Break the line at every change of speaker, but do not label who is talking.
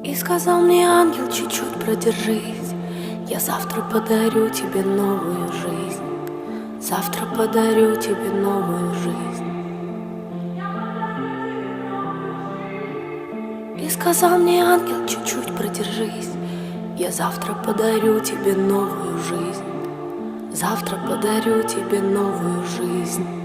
И сказал мне ангел, чуть-чуть продержись, я завтра подарю тебе новую жизнь. Завтра подарю тебе новую жизнь. И сказал мне ангел, чуть-чуть продержись, я завтра подарю тебе новую жизнь. Завтра подарю тебе новую жизнь.